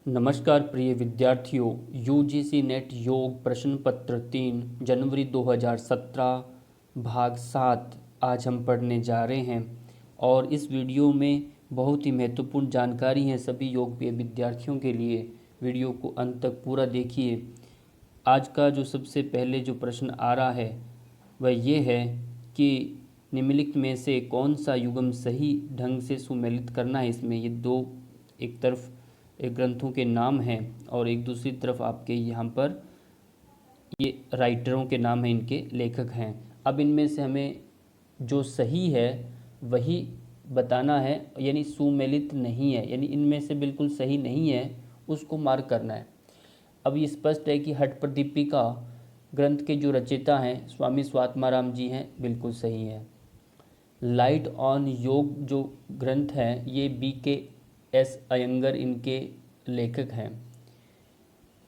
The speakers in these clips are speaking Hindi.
नमस्कार प्रिय विद्यार्थियों। यूजीसी नेट योग प्रश्न पत्र 3 जनवरी 2017 भाग 7 आज हम पढ़ने जा रहे हैं और इस वीडियो में बहुत ही महत्वपूर्ण जानकारी है सभी योग प्रिय विद्यार्थियों के लिए। वीडियो को अंत तक पूरा देखिए। आज का जो सबसे पहले जो प्रश्न आ रहा है वह ये है कि निम्नलिखित में से कौन सा युग्म सही ढंग से सुमेलित करना है। इसमें ये दो एक तरफ एक ग्रंथों के नाम हैं और एक दूसरी तरफ आपके यहाँ पर ये राइटरों के नाम हैं, इनके लेखक हैं। अब इनमें से हमें जो सही है वही बताना है, यानी सुमेलित नहीं है, यानी इनमें से बिल्कुल सही नहीं है उसको मार्क करना है। अब ये स्पष्ट है कि हठ प्रदीपिका ग्रंथ के जो रचयिता हैं स्वामी स्वात्माराम जी हैं, बिल्कुल सही है। लाइट ऑन योग जो ग्रंथ है ये BKS अयंगर इनके लेखक हैं।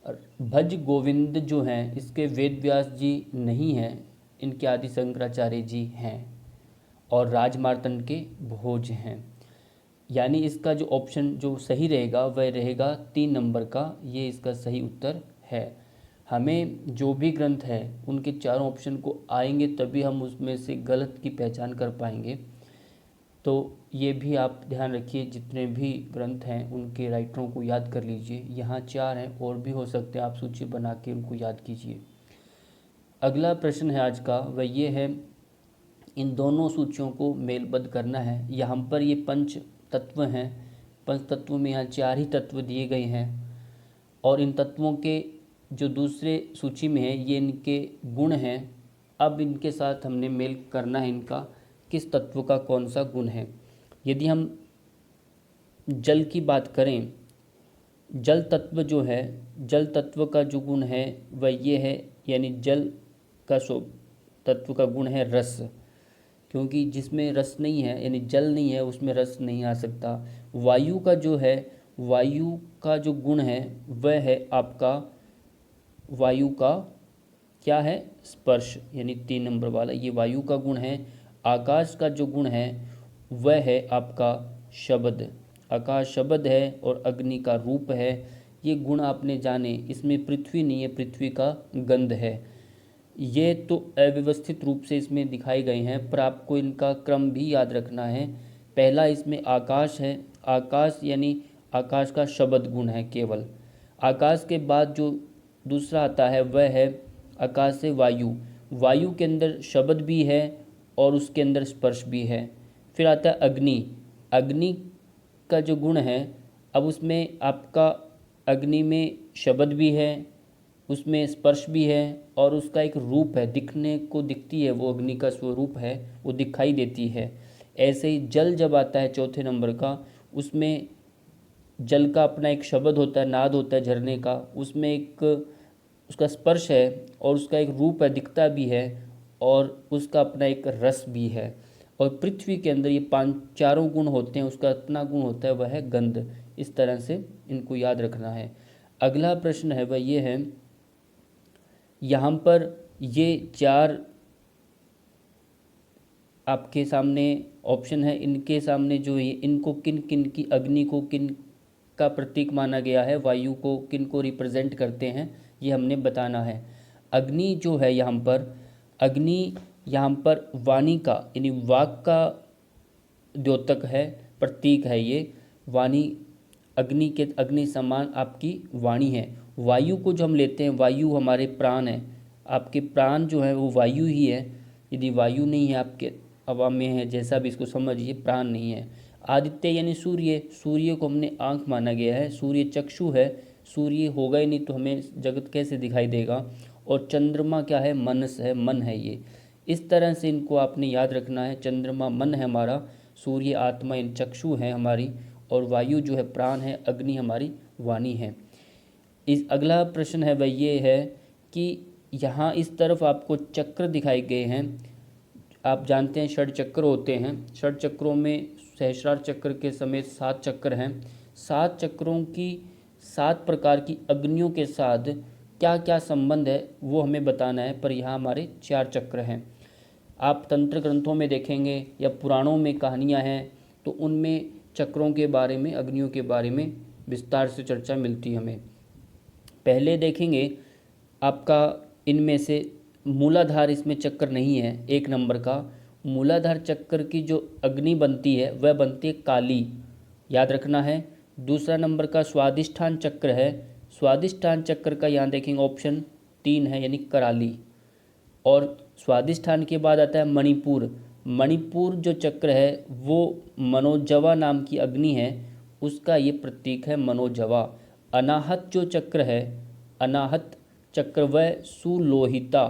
और भज गोविंद जो हैं इसके वेद व्यास जी नहीं हैं, इनके आदि शंकराचार्य जी हैं और राजमार्तंड के भोज हैं। यानी इसका जो ऑप्शन जो सही रहेगा वह रहेगा 3 नंबर का, ये इसका सही उत्तर है। हमें जो भी ग्रंथ है उनके चारों ऑप्शन को आएंगे तभी हम उसमें से गलत की पहचान कर पाएंगे। तो ये भी आप ध्यान रखिए, जितने भी ग्रंथ हैं उनके राइटरों को याद कर लीजिए। यहाँ 4 हैं और भी हो सकते हैं, आप सूची बना के उनको याद कीजिए। अगला प्रश्न है आज का, वह ये है इन दोनों सूचियों को मेलबद्ध करना है। यहाँ पर ये पंच तत्व हैं, पंच तत्व में यहाँ 4 ही तत्व दिए गए हैं और इन तत्वों के जो दूसरे सूची में है ये इनके गुण हैं। अब इनके साथ हमने मेल करना है, इनका किस तत्व का कौन सा गुण है। यदि हम जल की बात करें, जल तत्व जो है, जल तत्व का जो गुण है वह ये है, यानी जल का तत्व का गुण है रस, क्योंकि जिसमें रस नहीं है यानी जल नहीं है उसमें रस नहीं आ सकता। वायु का जो है, वायु का जो गुण है वह है आपका, वायु का क्या है, स्पर्श, यानी 3 नंबर वाला ये वायु का गुण है। आकाश का जो गुण है वह है आपका शब्द, आकाश शब्द है और अग्नि का रूप है। ये गुण आपने जाने, इसमें पृथ्वी नहीं है, पृथ्वी का गंध है। ये तो अव्यवस्थित रूप से इसमें दिखाए गए हैं पर आपको इनका क्रम भी याद रखना है। पहला इसमें आकाश है, आकाश यानी आकाश का शब्द गुण है केवल। आकाश के बाद जो दूसरा आता है वह है आकाश से वायु, वायु के अंदर शब्द भी है और उसके अंदर स्पर्श भी है। फिर आता है अग्नि, अग्नि का जो गुण है, अब उसमें आपका अग्नि में शब्द भी है, उसमें स्पर्श भी है और उसका एक रूप है, दिखने को दिखती है, वो अग्नि का स्वरूप है, वो दिखाई देती है। ऐसे ही जल जब आता है चौथे नंबर का, उसमें जल का अपना एक शब्द होता है, नाद होता है झरने का, उसमें एक उसका स्पर्श है और उसका एक रूप है, दिखता भी है और उसका अपना एक रस भी है। और पृथ्वी के अंदर ये 5 गुण होते हैं, उसका अपना गुण होता है वह है गंध। इस तरह से इनको याद रखना है। अगला प्रश्न है वह ये है, यहाँ पर ये 4 आपके सामने ऑप्शन है, इनके सामने जो है इनको किन किन की, अग्नि को किन का प्रतीक माना गया है, वायु को किन को रिप्रेजेंट करते हैं, ये हमने बताना है। अग्नि जो है यहाँ पर, अग्नि यहाँ पर वाणी का यानी वाक का द्योतक है, प्रतीक है ये। वाणी, अग्नि के अग्नि समान आपकी वाणी है। वायु को जो हम लेते हैं, वायु हमारे प्राण है, आपके प्राण जो है वो वायु ही है। यदि वायु नहीं है आपके हवा में है, जैसा भी इसको समझिए, प्राण नहीं है। आदित्य यानी सूर्य, सूर्य को हमने आँख माना गया है, सूर्य चक्षु है, सूर्य होगा ही नहीं तो हमें जगत कैसे दिखाई देगा। और चंद्रमा क्या है, मनस है, मन है ये। इस तरह से इनको आपने याद रखना है। चंद्रमा मन है हमारा, सूर्य आत्मा इन चक्षु है हमारी, और वायु जो है प्राण है, अग्नि हमारी वाणी है। इस अगला प्रश्न है वह ये है कि यहाँ इस तरफ आपको चक्र दिखाए गए हैं। आप जानते हैं षड चक्र होते हैं, षड चक्रों में सहस्रार चक्र के समेत 7 चक्र हैं। 7 चक्रों की 7 प्रकार की अग्नियों के साथ क्या क्या संबंध है वो हमें बताना है, पर यहाँ हमारे 4 चक्र हैं। आप तंत्र ग्रंथों में देखेंगे या पुराणों में कहानियाँ हैं तो उनमें चक्रों के बारे में, अग्नियों के बारे में विस्तार से चर्चा मिलती है हमें। पहले देखेंगे आपका इनमें से मूलाधार, इसमें चक्र नहीं है। 1 नंबर का मूलाधार चक्र की जो अग्नि बनती है वह बनती है काली, याद रखना है। दूसरा नंबर का स्वादिष्ठान चक्र है। स्वादिष्ठान चक्र का यहाँ देखेंगे ऑप्शन 3 है, यानी कराली। और स्वादिष्ठान के बाद आता है मणिपुर। मणिपुर जो चक्र है वो मनोजवा नाम की अग्नि है, उसका ये प्रतीक है मनोजवा। अनाहत जो चक्र है, अनाहत चक्र वह सुलोहिता।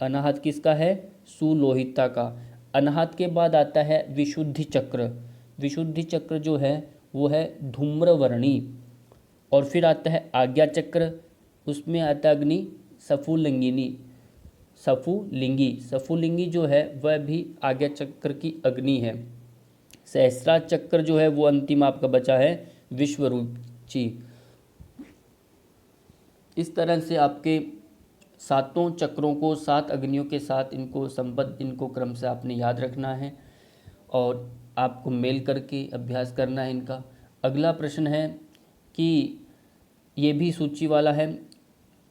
अनाहत किसका है? सुलोहिता का। अनाहत के बाद आता है विशुद्धि चक्र। विशुद्धि चक्र जो है वो है धूम्रवर्णी। और फिर आता है आज्ञा चक्र, उसमें आता है अग्नि सफुलिंगिनी, सफुलिंगी। सफुलिंगी जो है वह भी आज्ञा चक्र की अग्नि है। सहस्रा चक्र जो है वो अंतिम आपका बचा है विश्वरूचि। इस तरह से आपके 7 चक्रों को 7 अग्नियों के साथ इनको संबद्ध, इनको क्रम से आपने याद रखना है और आपको मेल करके अभ्यास करना है इनका। अगला प्रश्न है कि ये भी सूची वाला है,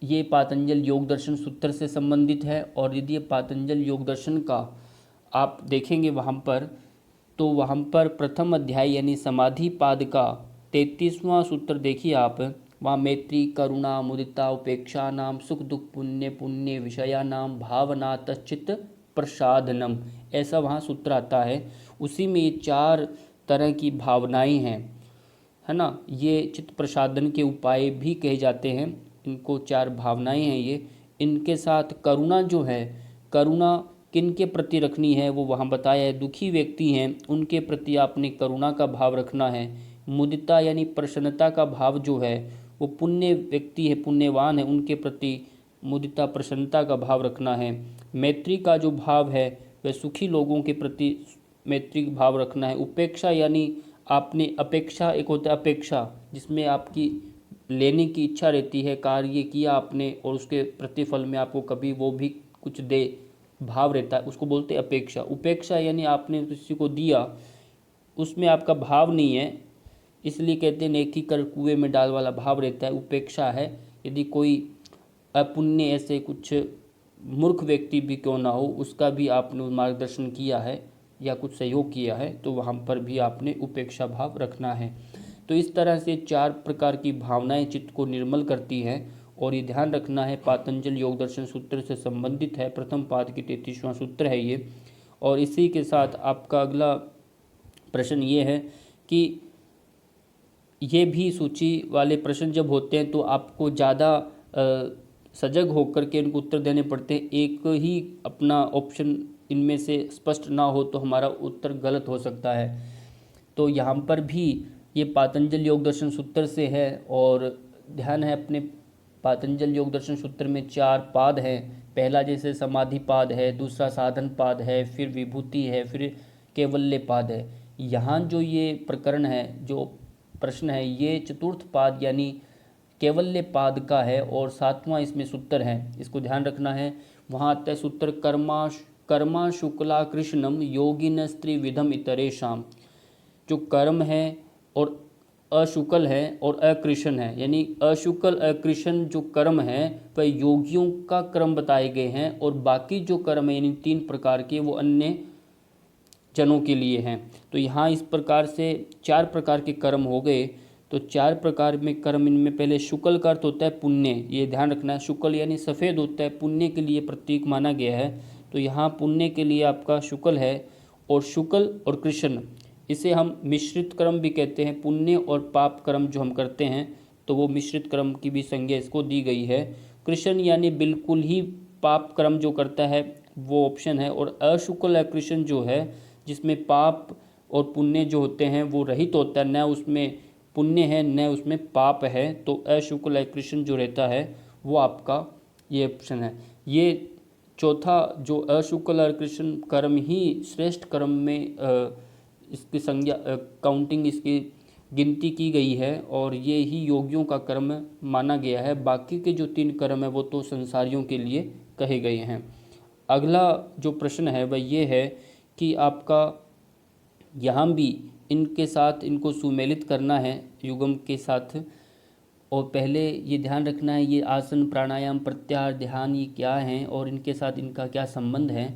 ये पातंजल योग दर्शन सूत्र से संबंधित है। और यदि ये पातंजल योग दर्शन का आप देखेंगे वहाँ पर, तो वहाँ पर प्रथम अध्याय यानी समाधि पाद का 33वां सूत्र देखिए आप। वहाँ मैत्री करुणा मुदिता उपेक्षा नाम सुख दुख पुण्य पुण्य विषया नाम भावना तच्चित प्रसादनम, ऐसा वहाँ सूत्र आता है। उसी में ये 4 तरह की भावनाएं हैं, है ना। ये चित्त प्रसादन के उपाय भी कहे जाते हैं इनको। 4 भावनाएं हैं ये। इनके साथ करुणा जो है, करुणा किन के प्रति रखनी है वो वहाँ बताया है। दुखी व्यक्ति हैं उनके प्रति आपने करुणा का भाव रखना है। मुदिता यानी प्रसन्नता का भाव जो है वो पुण्य व्यक्ति है, पुण्यवान है, उनके प्रति मुदिता प्रसन्नता का भाव रखना है। मैत्री का जो भाव है वह सुखी लोगों के प्रति मैत्री भाव रखना है। उपेक्षा यानी आपने अपेक्षा, एक होता है अपेक्षा जिसमें आपकी लेने की इच्छा रहती है, कार्य किया आपने और उसके प्रतिफल में आपको कभी वो भी कुछ दे, भाव रहता है, उसको बोलते हैं अपेक्षा। उपेक्षा यानी आपने किसी को दिया, उसमें आपका भाव नहीं है, इसलिए कहते हैं नेकी कर कुएं में डाल वाला भाव रहता है, उपेक्षा है। यदि कोई अपुण्य ऐसे कुछ मूर्ख व्यक्ति भी क्यों ना हो, उसका भी आपने मार्गदर्शन किया है या कुछ सहयोग किया है, तो वहाँ पर भी आपने उपेक्षा भाव रखना है। तो इस तरह से 4 प्रकार की भावनाएं चित्त को निर्मल करती हैं। और ये ध्यान रखना है पातंजल योग दर्शन सूत्र से संबंधित है, प्रथम पाद की 33वां सूत्र है ये। और इसी के साथ आपका अगला प्रश्न ये है कि ये भी सूची वाले प्रश्न जब होते हैं तो आपको ज़्यादा सजग होकर के इनको उत्तर देने पड़ते हैं। एक ही अपना ऑप्शन इनमें से स्पष्ट ना हो तो हमारा उत्तर गलत हो सकता है। तो यहाँ पर भी ये पातंजल योग दर्शन सूत्र से है। और ध्यान है अपने पातंजल योग दर्शन सूत्र में 4 पाद हैं। पहला जैसे समाधि पाद है, दूसरा साधन पाद है, फिर विभूति है, फिर कैवल्य पाद है। यहाँ जो ये प्रकरण है, जो प्रश्न है, ये चतुर्थ पाद यानी कैवल्य पाद का है और 7वां इसमें सूत्र है, इसको ध्यान रखना है। वहाँ आता है सूत्र कर्मा शुक्ला कृष्णम योगिन स्त्रीविधम इतरेशाम। जो कर्म है और अशुक्ल है और अकृष्ण है, यानी अशुक्ल अकृष्ण जो कर्म है वह योगियों का कर्म बताए गए हैं और बाकी जो कर्म है यानी 3 प्रकार के वो अन्य जनों के लिए हैं। तो यहाँ इस प्रकार से 4 प्रकार के कर्म हो गए। तो 4 प्रकार में कर्म, इनमें पहले शुक्ल का अर्थ होता है पुण्य, ये ध्यान रखना है। शुक्ल यानी सफ़ेद होता है, पुण्य के लिए प्रतीक माना गया है। तो यहाँ पुण्य के लिए आपका शुक्ल है। और शुक्ल और कृष्ण, इसे हम मिश्रित कर्म भी कहते हैं। पुण्य और पाप कर्म जो हम करते हैं तो वो मिश्रित कर्म की भी संज्ञा इसको दी गई है। कृष्ण यानी बिल्कुल ही पाप कर्म जो करता है वो ऑप्शन है। और अशुक्ल अकृष्ण जो है जिसमें पाप और पुण्य जो होते हैं वो रहित होता है, न उसमें पुण्य है न उसमें पाप है, तो अशुक्ल अकृष्ण जो रहता है वो आपका ये ऑप्शन है। ये चौथा जो अशुक्ल अकृष्ण कर्म ही श्रेष्ठ कर्म में इसकी संज्ञा काउंटिंग, इसकी गिनती की गई है और ये ही योगियों का कर्म माना गया है। बाकी के जो 3 कर्म है वो तो संसारियों के लिए कहे गए हैं। अगला जो प्रश्न है वह ये है कि आपका यहाँ भी इनके साथ इनको सुमेलित करना है युग्म के साथ। और पहले ये ध्यान रखना है ये आसन प्राणायाम प्रत्याहार ध्यान ये क्या हैं और इनके साथ इनका क्या संबंध है।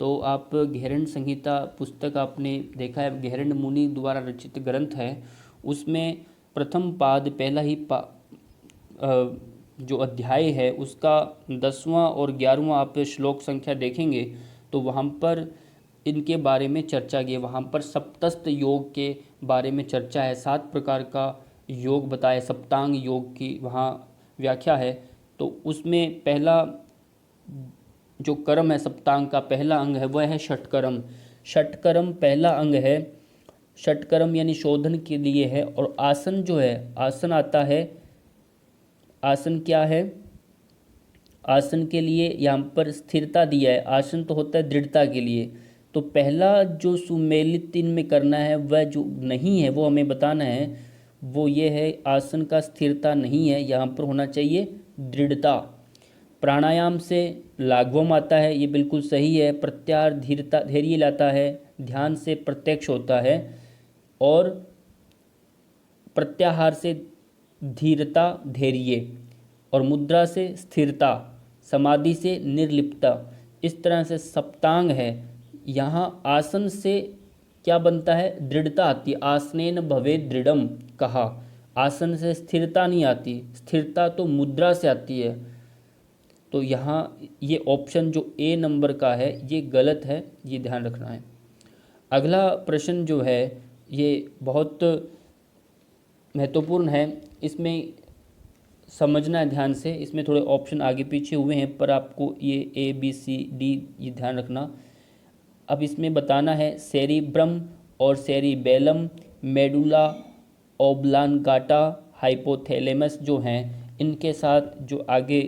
तो आप घेरंड संहिता पुस्तक आपने देखा है, घेरंड मुनि द्वारा रचित ग्रंथ है, उसमें प्रथम पाद पहला ही जो अध्याय है उसका 10वां और 11वां आप श्लोक संख्या देखेंगे तो वहाँ पर इनके बारे में चर्चा की है। वहाँ पर सप्तस्थ योग के बारे में चर्चा है, 7 प्रकार का योग बताए, सप्तांग योग की वहाँ व्याख्या है। तो उसमें पहला जो कर्म है सप्तांग का पहला अंग है वह है षटकर्म। षटकर्म पहला अंग है, षटकर्म यानी शोधन के लिए है। और आसन जो है, आसन आता है, आसन क्या है, आसन के लिए यहाँ पर स्थिरता दिया है, आसन तो होता है दृढ़ता के लिए। तो पहला जो सुमेलित इनमें करना है वह जो नहीं है वो हमें बताना है, वो ये है आसन का स्थिरता नहीं है, यहाँ पर होना चाहिए दृढ़ता। प्राणायाम से लाघवम आता है, ये बिल्कुल सही है। प्रत्याहार धीरता धैर्य लाता है, ध्यान से प्रत्यक्ष होता है। और प्रत्याहार से धीरता धैर्य, और मुद्रा से स्थिरता, समाधि से निर्लिप्तता। इस तरह से सप्तांग है। यहाँ आसन से क्या बनता है, दृढ़ता आती है, आसनेन भवे दृढ़म कहा। आसन से स्थिरता नहीं आती, स्थिरता तो मुद्रा से आती है। तो यहाँ ये ऑप्शन जो ए नंबर का है ये गलत है, ये ध्यान रखना है। अगला प्रश्न जो है ये बहुत महत्वपूर्ण है, इसमें समझना है ध्यान से। इसमें थोड़े ऑप्शन आगे पीछे हुए हैं पर आपको ये ए बी सी डी ये ध्यान रखना। अब इसमें बताना है सेरिब्रम और सेरिबेलम, मेडुला ओब्लांगाटा, हाइपोथैलेमस जो हैं इनके साथ जो आगे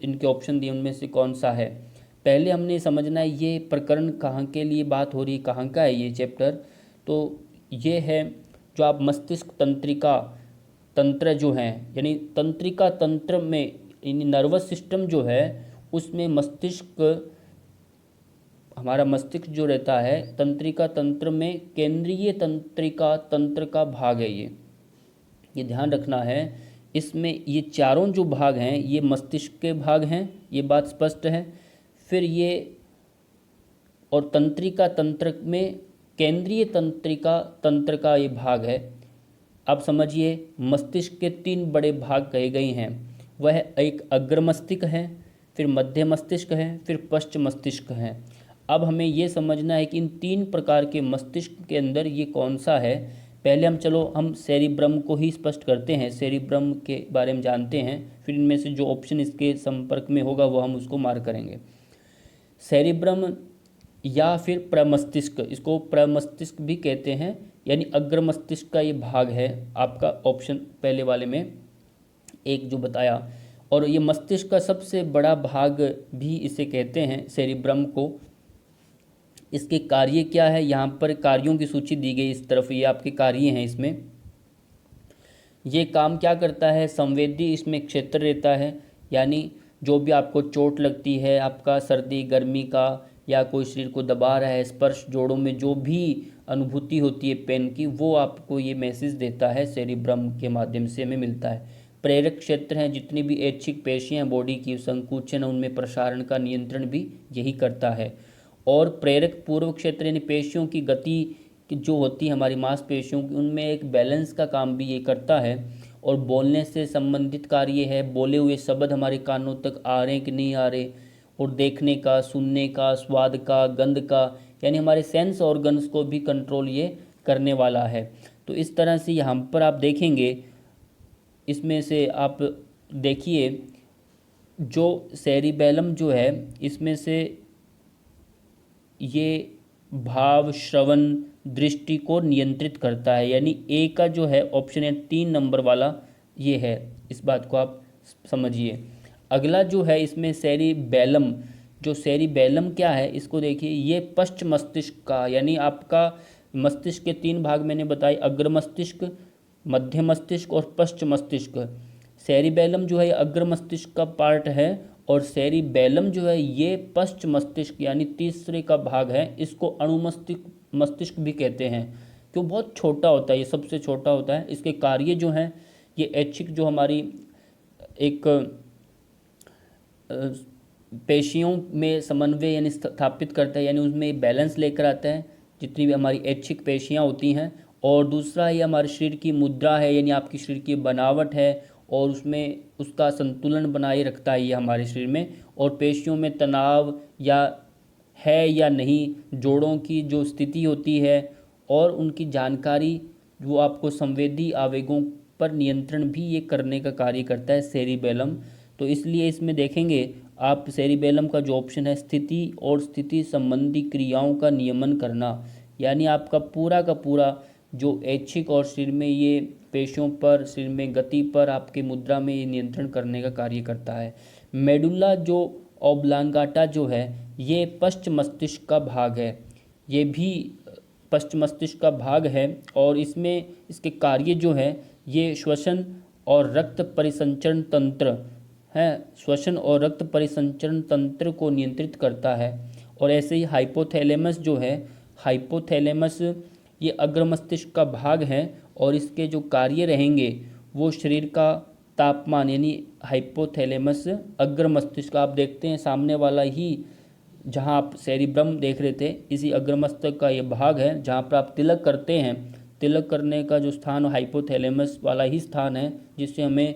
इनके ऑप्शन दिए उनमें से कौन सा है। पहले हमने समझना है ये प्रकरण कहाँ के लिए बात हो रही, कहाँ का है ये चैप्टर। तो ये है जो आप मस्तिष्क तंत्रिका तंत्र जो हैं, यानी तंत्रिका तंत्र में यानी नर्वस सिस्टम जो है उसमें मस्तिष्क, हमारा मस्तिष्क जो रहता है तंत्रिका तंत्र में केंद्रीय तंत्रिका तंत्र का भाग है ये ध्यान रखना है। इसमें ये चारों जो भाग हैं ये मस्तिष्क के भाग हैं, ये बात स्पष्ट है। फिर ये और तंत्रिका तंत्र में केंद्रीय तंत्रिका तंत्र का ये भाग है। अब समझिए मस्तिष्क के 3 बड़े भाग कहे गए हैं, वह एक अग्र मस्तिष्क है, फिर मध्य मस्तिष्क है, फिर पश्च मस्तिष्क है। अब हमें ये समझना है कि इन 3 प्रकार के मस्तिष्क के अंदर ये कौन सा है। पहले हम सेरिब्रम को ही स्पष्ट करते हैं, सेरिब्रम के बारे में जानते हैं, फिर इनमें से जो ऑप्शन इसके संपर्क में होगा वो हम उसको मार्क करेंगे। सेरिब्रम या फिर प्रमस्तिष्क, इसको प्रमस्तिष्क भी कहते हैं, यानी अग्र मस्तिष्क का ये भाग है आपका ऑप्शन पहले वाले में एक जो बताया। और ये मस्तिष्क का सबसे बड़ा भाग भी इसे कहते हैं सेरिब्रम को। इसके कार्य क्या है, यहाँ पर कार्यों की सूची दी गई इस तरफ, ये आपके कार्य हैं। इसमें ये काम क्या करता है, संवेदी इसमें क्षेत्र रहता है, यानी जो भी आपको चोट लगती है, आपका सर्दी गर्मी का या कोई शरीर को दबा रहा है, स्पर्श जोड़ों में जो भी अनुभूति होती है पेन की, वो आपको ये मैसेज देता है सेरिब्रम के माध्यम से हमें मिलता है। प्रेरक क्षेत्र हैं, जितनी भी ऐच्छिक पेशियाँ बॉडी की संकुचन उनमें प्रसारण का नियंत्रण भी यही करता है। और प्रेरक पूर्व क्षेत्र यानी पेशियों की गति जो होती है हमारी मांसपेशियों की, उनमें एक बैलेंस का काम भी ये करता है। और बोलने से संबंधित कार्य है, बोले हुए शब्द हमारे कानों तक आ रहे हैं कि नहीं आ रहे। और देखने का, सुनने का, स्वाद का, गंध का, यानी हमारे सेंस ऑर्गन्स को भी कंट्रोल ये करने वाला है। तो इस तरह से यहाँ पर आप देखेंगे, इसमें से आप देखिए जो सेरिबेलम जो है इसमें से ये भाव श्रवण दृष्टि को नियंत्रित करता है, यानी ए का जो है ऑप्शन है 3 नंबर वाला ये है, इस बात को आप समझिए। अगला जो है इसमें सेरिबेलम, जो सेरिबेलम क्या है इसको देखिए, ये पश्च मस्तिष्क का, यानी आपका मस्तिष्क के 3 भाग मैंने बताए, अग्र मस्तिष्क, मध्य मस्तिष्क और पश्च मस्तिष्क। सेरिबेलम जो है अग्र मस्तिष्क का पार्ट है और सेरिबेलम जो है ये पश्च मस्तिष्क यानी तीसरे का भाग है। इसको अणुमस्तिष्क भी कहते हैं। क्यों बहुत छोटा होता है, ये सबसे छोटा होता है। इसके कार्य जो हैं ये ऐच्छिक जो हमारी एक पेशियों में समन्वय यानी स्थापित करता है, यानी उसमें बैलेंस लेकर आता है जितनी भी हमारी ऐच्छिक पेशियां होती हैं। और दूसरा ये हमारे शरीर की मुद्रा है, यानी आपकी शरीर की बनावट है और उसमें उसका संतुलन बनाए रखता है ये हमारे शरीर में। और पेशियों में तनाव या नहीं, जोड़ों की जो स्थिति होती है और उनकी जानकारी, वो आपको संवेदी आवेगों पर नियंत्रण भी ये करने का कार्य करता है सेरिबेलम। तो इसलिए इसमें देखेंगे आप सेरिबेलम का जो ऑप्शन है, स्थिति और स्थिति संबंधी क्रियाओं का नियमन करना, यानी आपका पूरा का पूरा जो ऐच्छिक और शरीर में ये पेशियों पर, शरीर में गति पर, आपके मुद्रा में ये नियंत्रण करने का कार्य करता है। मेडुला जो ओब्लांगाटा जो है ये पश्च मस्तिष्क का भाग है, ये भी पश्च मस्तिष्क का भाग है। और इसमें इसके कार्य जो है ये श्वसन और रक्त परिसंचरण तंत्र है, श्वसन और रक्त परिसंचरण तंत्र को नियंत्रित करता है। और ऐसे ही हाइपोथैलेमस जो है, हाइपोथैलेमस ये अग्र मस्तिष्क का भाग है और इसके जो कार्य रहेंगे वो शरीर का तापमान, यानी हाइपोथैलेमस अग्र मस्तिष्क, आप देखते हैं सामने वाला ही जहां आप सेरिब्रम देख रहे थे, इसी अग्र मस्तिष्क का ये भाग है जहां पर आप तिलक करते हैं। तिलक करने का जो स्थान हाइपोथैलेमस वाला ही स्थान है, जिससे हमें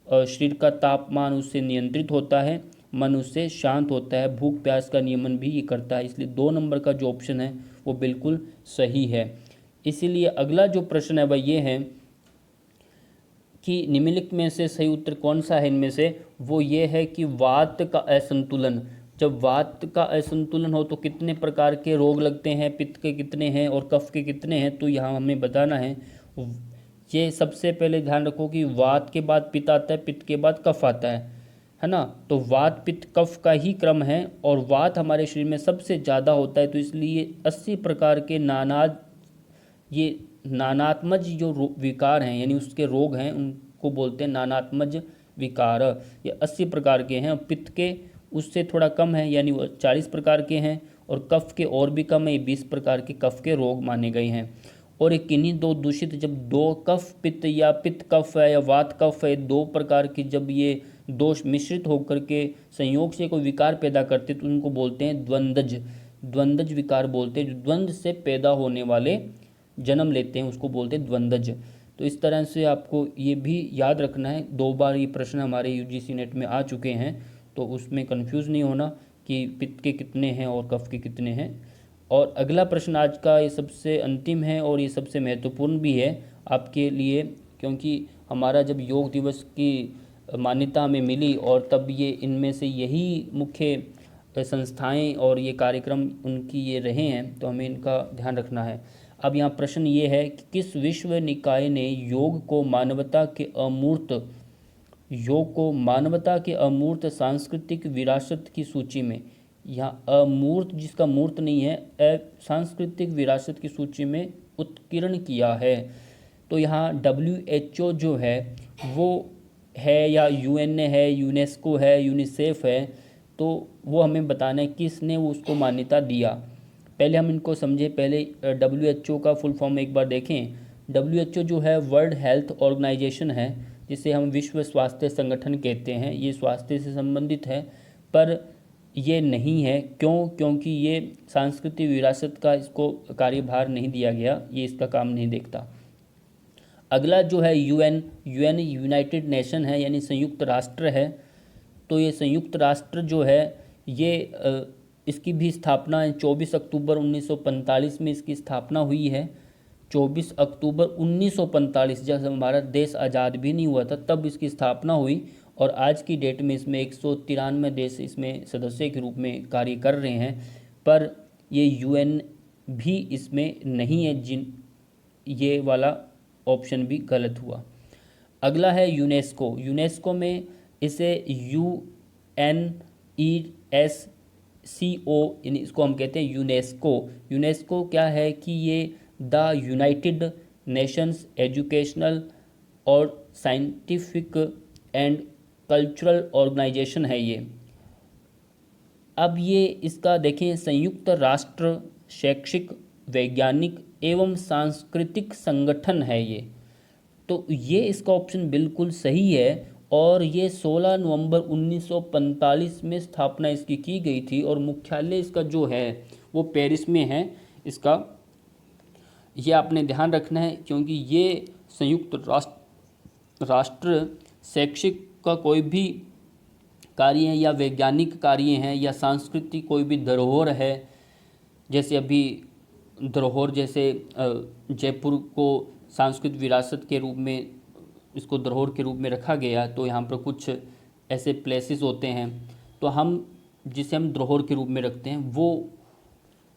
शरीर का तापमान उससे नियंत्रित होता है, मन उससे शांत होता है, भूख प्यास का नियमन भी ये करता है। इसलिए 2 नंबर का जो ऑप्शन है वो बिल्कुल सही है। इसीलिए अगला जो प्रश्न है वह ये है कि निम्नलिखित में से सही उत्तर कौन सा है इनमें से। वो ये है कि वात का असंतुलन। जब वात का असंतुलन हो तो कितने प्रकार के रोग लगते हैं, पित्त के कितने हैं और कफ के कितने हैं, तो यहाँ हमें बताना है। ये सबसे पहले ध्यान रखो कि वात के बाद पित्त आता है, पित्त के बाद कफ आता है ना। तो वात पित्त कफ का ही क्रम है और वात हमारे शरीर में सबसे ज़्यादा होता है। तो इसलिए 80 प्रकार के ये नानात्मज जो विकार हैं, यानी उसके रोग हैं, उनको बोलते हैं नानात्मज विकार। ये 80 प्रकार के हैं। पित्त के उससे थोड़ा कम है, यानी वो 40 प्रकार के हैं। और कफ के और भी कम है, ये 20 प्रकार के कफ के रोग माने गए हैं। और एक किन्हीं दो दूषित, जब 2 कफ पित्त या पित्त कफ है या वात कफ है, 2 प्रकार की जब ये दोष मिश्रित होकर के संयोग से कोई विकार पैदा करते तो उनको बोलते हैं द्वंद्वज। द्वंद्वज विकार बोलते हैं, जो द्वंद्व से पैदा होने वाले जन्म लेते हैं उसको बोलते हैं द्वंद्वज। तो इस तरह से आपको ये भी याद रखना है। 2 बार ये प्रश्न हमारे यूजीसी नेट में आ चुके हैं, तो उसमें कंफ्यूज नहीं होना कि पित्त के कितने हैं और कफ के कितने हैं। और अगला प्रश्न आज का ये सबसे अंतिम है और ये सबसे महत्वपूर्ण भी है आपके लिए, क्योंकि हमारा जब योग दिवस की मान्यता हमें मिली और तब ये इनमें से यही मुख्य संस्थाएं और ये कार्यक्रम उनकी ये रहे हैं, तो हमें इनका ध्यान रखना है। अब यहाँ प्रश्न ये है कि किस विश्व निकाय ने योग को मानवता के अमूर्त सांस्कृतिक विरासत की सूची में, यहाँ अमूर्त जिसका मूर्त नहीं है, सांस्कृतिक विरासत की सूची में उत्कीर्ण किया है। तो यहाँ WHO जो है वो है, या UN है, यूनेस्को है, यूनिसेफ है, तो वो हमें बताना है किसने वो उसको मान्यता दिया। पहले हम इनको समझे। पहले WHO का फुल फॉर्म एक बार देखें। WHO जो है वर्ल्ड हेल्थ ऑर्गेनाइजेशन है, जिसे हम विश्व स्वास्थ्य संगठन कहते हैं। ये स्वास्थ्य से संबंधित है, पर ये नहीं है। क्योंकि ये सांस्कृतिक विरासत का इसको कार्यभार नहीं दिया गया, ये इसका काम नहीं देखता। अगला जो है UN यूनाइटेड नेशन है, यानी संयुक्त राष्ट्र है। तो ये संयुक्त राष्ट्र जो है ये इसकी भी स्थापना 24 अक्टूबर 1945 में इसकी स्थापना हुई है। 24 अक्टूबर 1945, जब हमारा देश आज़ाद भी नहीं हुआ था तब इसकी स्थापना हुई। और आज की डेट में इसमें 193 देश इसमें सदस्य के रूप में कार्य कर रहे हैं, पर ये UN भी इसमें नहीं है। ये वाला ऑप्शन भी गलत हुआ। अगला है यूनेस्को में इसे UNESCO, यानी इसको हम कहते हैं यूनेस्को क्या है कि ये द यूनाइटेड नेशंस एजुकेशनल और साइंटिफिक एंड कल्चरल ऑर्गेनाइजेशन है ये। अब ये इसका देखें, संयुक्त राष्ट्र शैक्षिक, वैज्ञानिक एवं सांस्कृतिक संगठन है ये। तो ये इसका ऑप्शन बिल्कुल सही है। और ये 16 नवंबर 1945 में स्थापना इसकी की गई थी और मुख्यालय इसका जो है वो पेरिस में है इसका। ये आपने ध्यान रखना है क्योंकि ये संयुक्त राष्ट्र शैक्षिक का कोई भी कार्य है या वैज्ञानिक कार्य हैं या सांस्कृतिक कोई भी धरोहर है, जैसे अभी धरोहर जैसे जयपुर को सांस्कृतिक विरासत के रूप में इसको धरोहर के रूप में रखा गया, तो यहाँ पर कुछ ऐसे प्लेसेस होते हैं तो हम जिसे हम धरोहर के रूप में रखते हैं वो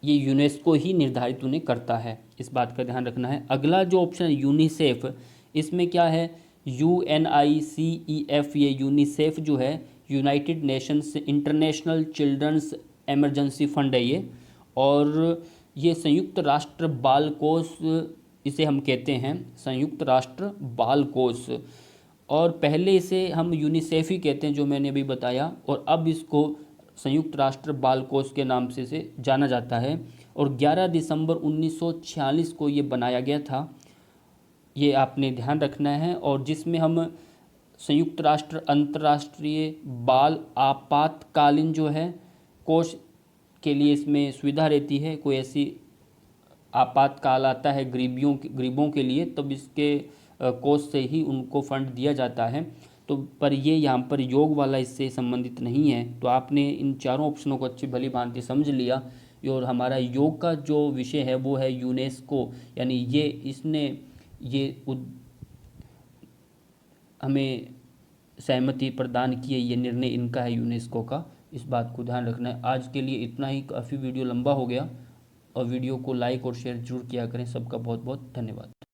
ये यूनेस्को ही निर्धारित उन्हें करता है, इस बात का ध्यान रखना है। अगला जो ऑप्शन है यूनिसेफ, इसमें क्या है UNICEF, ये यूनिसेफ जो है United Nations International Children's Emergency Fund है ये, और ये संयुक्त राष्ट्र बाल कोष इसे हम कहते हैं, संयुक्त राष्ट्र बाल कोष। और पहले इसे हम यूनिसेफ ही कहते हैं जो मैंने अभी बताया, और अब इसको संयुक्त राष्ट्र बाल कोष के नाम से इसे जाना जाता है। और 11 दिसंबर 1946 को ये बनाया गया था, ये आपने ध्यान रखना है। और जिसमें हम संयुक्त राष्ट्र अंतर्राष्ट्रीय बाल आपातकालीन जो है कोष के लिए इसमें सुविधा रहती है, कोई ऐसी आपातकाल आता है गरीबों के लिए, तब इसके कोष से ही उनको फंड दिया जाता है। तो पर ये यहाँ पर योग वाला इससे संबंधित नहीं है। तो आपने इन चारों ऑप्शनों को अच्छी भली भांति समझ लिया। और हमारा योग का जो विषय है वो है यूनेस्को, यानी ये इसने हमें सहमति प्रदान की है, ये निर्णय इनका है यूनेस्को का, इस बात को ध्यान रखना है। आज के लिए इतना ही, काफ़ी वीडियो लंबा हो गया, और वीडियो को लाइक और शेयर जरूर किया करें। सबका बहुत बहुत धन्यवाद।